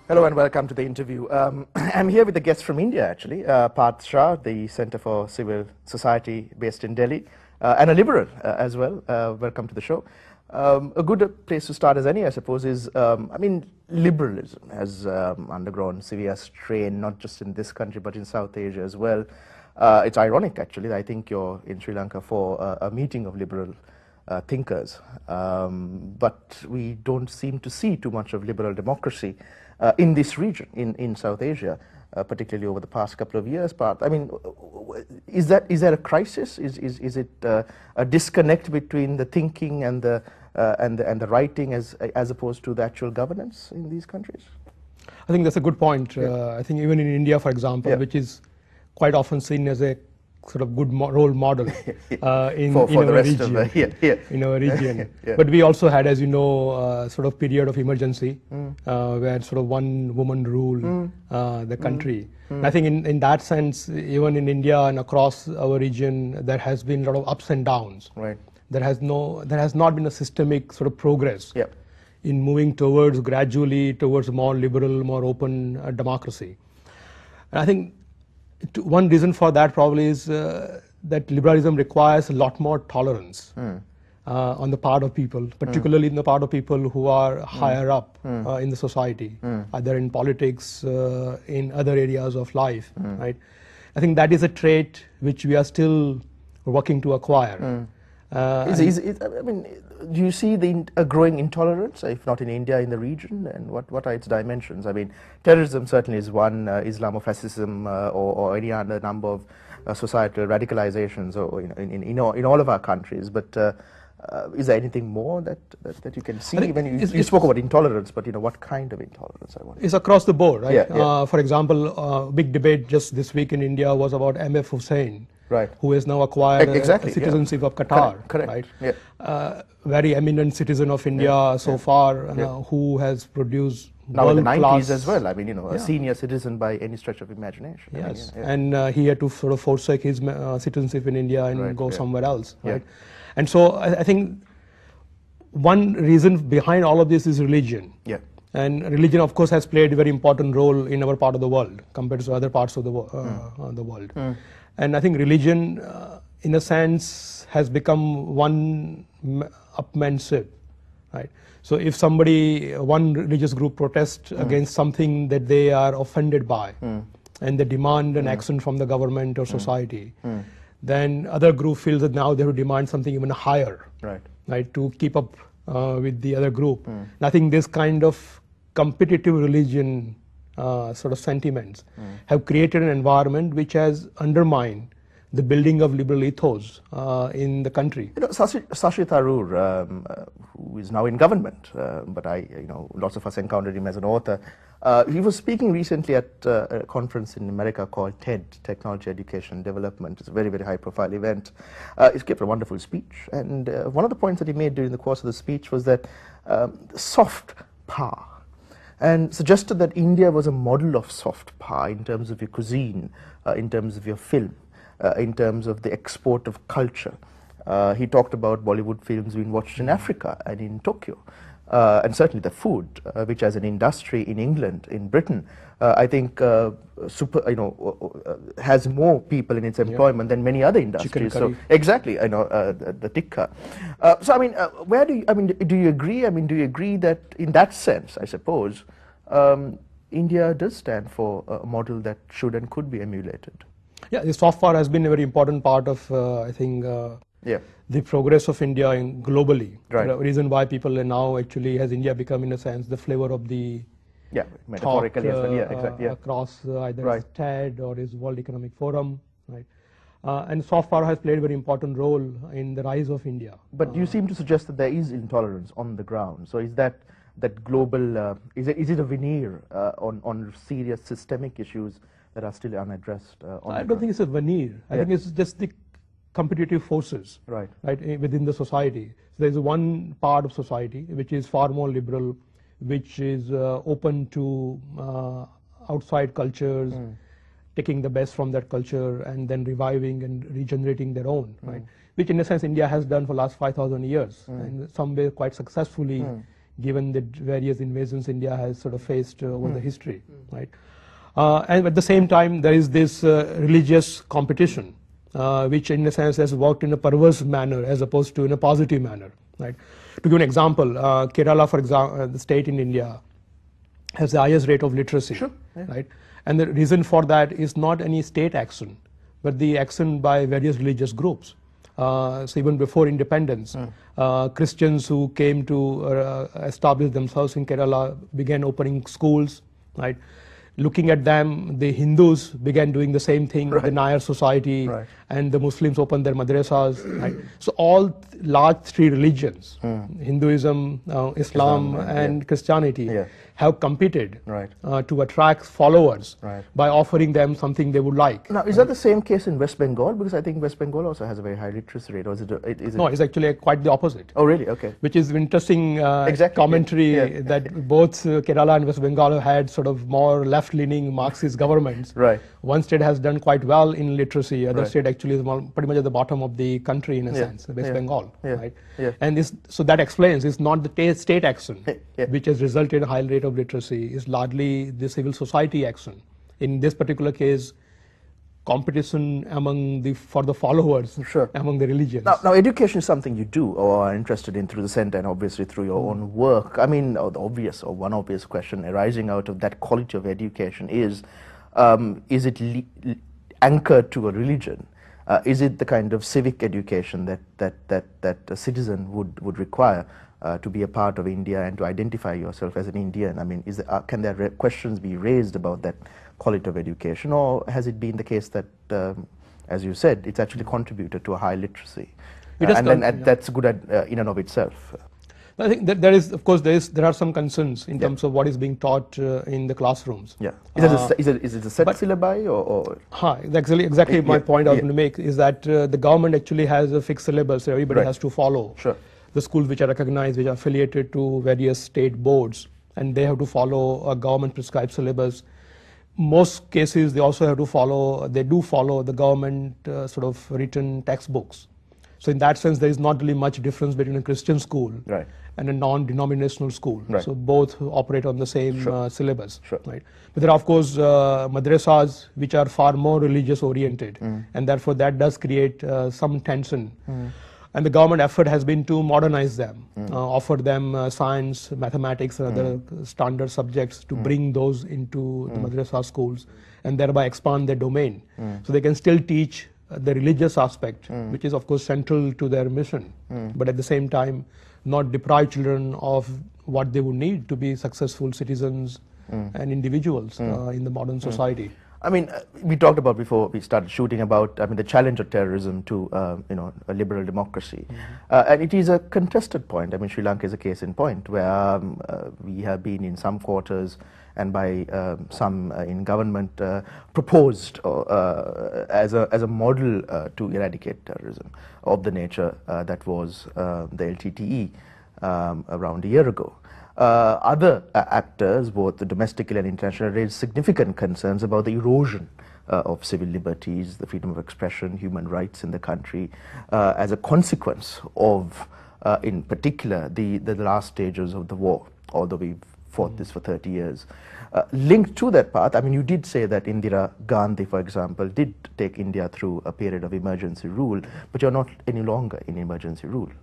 Hello and welcome to the interview. I'm here with a guest from India, actually, Parth Shah, the Center for Civil Society based in Delhi, and a liberal as well. Welcome to the show. A good place to start as any, I suppose, is, liberalism has undergone severe strain, not just in this country, but in South Asia as well. It's ironic, actually. I think you're in Sri Lanka for a meeting of liberal thinkers, but we don't seem to see too much of liberal democracy in this region, in South Asia, particularly over the past couple of years. Parth, I mean, is there a crisis? Is it a disconnect between the thinking and the writing as opposed to the actual governance in these countries? I think that's a good point. I think even in India, for example, which is quite often seen as a sort of good role model in our region. But we also had, as you know, sort of period of emergency where sort of one woman ruled the country. I think in that sense, even in India and across our region, there has been a lot of ups and downs. Right. There has not been a systemic sort of progress in moving gradually towards more liberal, more open democracy. And I think one reason for that probably is that liberalism requires a lot more tolerance on the part of people, particularly in the part of people who are higher up in the society, either in politics, in other areas of life. Right? I think that is a trait which we are still working to acquire. Do you see a growing intolerance, if not in India, in the region, and what are its dimensions? I mean, terrorism certainly is one, Islamofascism or any other number of societal radicalizations or in all of our countries, but is there anything more that you can see? You spoke about intolerance, but what kind of intolerance? It's across the board, right? Yeah. For example, big debate just this week in India was about M.F. Hussain. Right. Who has now acquired citizenship of Qatar. Correct. Right? Yeah. Very eminent citizen of India so far, who has produced now in the 90s as well. I mean, a senior citizen by any stretch of imagination. Yes, and he had to sort of forsake his citizenship in India and go somewhere else. Right. And so I think one reason behind all of this is religion. Yeah. And religion, of course, has played a very important role in our part of the world compared to other parts of the world. And I think religion, in a sense, has become one upmanship, right? So if one religious group protests against something that they are offended by, and they demand an action from the government or society, then other group feels that now they have to demand something even higher, right, to keep up with the other group. And I think this kind of competitive religion sort of sentiments have created an environment which has undermined the building of liberal ethos in the country. Shashi Tharoor, who is now in government, but lots of us encountered him as an author. He was speaking recently at a conference in America called TED, Technology, Education, and Development. It's a very, very high-profile event. He gave a wonderful speech, and one of the points that he made during the course of the speech was that soft power, and suggested that India was a model of soft power in terms of your cuisine, in terms of your film, in terms of the export of culture. He talked about Bollywood films being watched in Africa and in Tokyo, and certainly the food, which as an industry in England, in Britain, I think has more people in its employment than many other industries. So exactly, the tikka. So I mean, do you agree? I mean, do you agree that in that sense, I suppose, India does stand for a model that should and could be emulated? Yeah, the soft power has been a very important part of, I think, the progress of India globally. Right. The reason why people are now actually has India become, in a sense, the flavor of the metaphorically talk, across either TED or his World Economic Forum, right? And soft power has played a very important role in the rise of India. But you seem to suggest that there is intolerance on the ground. So is that global? Is it a veneer on serious systemic issues that are still unaddressed? I don't think it's a veneer. I think it's just the competitive forces, right, within the society. So there's one part of society which is far more liberal, which is open to outside cultures, taking the best from that culture and then reviving and regenerating their own, right? Which in a sense India has done for the last 5,000 years, and in some way quite successfully, given the various invasions India has sort of faced over the history, right? And at the same time, there is this religious competition, which in a sense has worked in a perverse manner as opposed to in a positive manner, right? To give an example, Kerala, for example, the state in India, has the highest rate of literacy, Sure, yeah. right? And the reason for that is not any state action, but the action by various religious groups. So even before independence, Christians who came to establish themselves in Kerala began opening schools, right? Looking at them, the Hindus began doing the same thing, Right. the Nair society, Right. and the Muslims opened their madrasas, right? So all large three religions, Hinduism, Islam, and Christianity, Yeah. have competed Right. to attract followers Right. by offering them something they would like. Now, is that the same case in West Bengal? Because I think West Bengal also has a very high literacy rate, or is it? Is it No, it's actually quite the opposite. Oh, really? Okay. Which is interesting Exactly, commentary yeah. that both Kerala and West Bengal have had sort of more left-leaning Marxist governments. Right. One state has done quite well in literacy, other Right. state actually is pretty much at the bottom of the country in a Yeah, sense, West yeah, Bengal, yeah, right? yeah. And so that explains it's not the state action Yeah. which has resulted in a high rate of literacy, it's largely the civil society action. In this particular case, competition for the followers Sure. among the religions. Now, education is something you do or are interested in through the center and obviously through your own work. I mean, one obvious question arising out of that quality of education is it anchored to a religion? Is it the kind of civic education that a citizen would require to be a part of India and to identify yourself as an Indian? I mean, can there questions be raised about that quality of education, or has it been the case that, as you said, it's actually contributed to a high literacy? That's good in and of itself. I think that there are some concerns in terms of what is being taught in the classrooms. Yeah. Is it a set syllabi or? Exactly my point I was yeah. going to make is that the government actually has a fixed syllabus that everybody Right. has to follow. Sure. The schools which are recognized, which are affiliated to various state boards, and they have to follow a government prescribed syllabus. Most cases they also have to follow, they do follow the government sort of written textbooks. So in that sense, there is not really much difference between a Christian school Right. and a non-denominational school. Right. So both operate on the same syllabus. Sure. Right. But there are, of course, madrasas which are far more religious oriented, and therefore that does create some tension. And the government effort has been to modernize them, offer them science, mathematics, and other standard subjects to bring those into the madrasa schools and thereby expand their domain. So they can still teach the religious aspect, which is of course central to their mission, but at the same time not deprive children of what they would need to be successful citizens and individuals in the modern society. I mean, we talked about before we started shooting about, the challenge of terrorism to, a liberal democracy. And it is a contested point. I mean, Sri Lanka is a case in point where we have been in some quarters and by some in government proposed as a model to eradicate terrorism of the nature that was the LTTE around a year ago. Other actors, both the domestically and international, raised significant concerns about the erosion of civil liberties, the freedom of expression, human rights in the country, as a consequence of, in particular, the last stages of the war, although we've fought this for 30 years. Linked to that path, I mean, you did say that Indira Gandhi, for example, did take India through a period of emergency rule, but you're not any longer in emergency rule.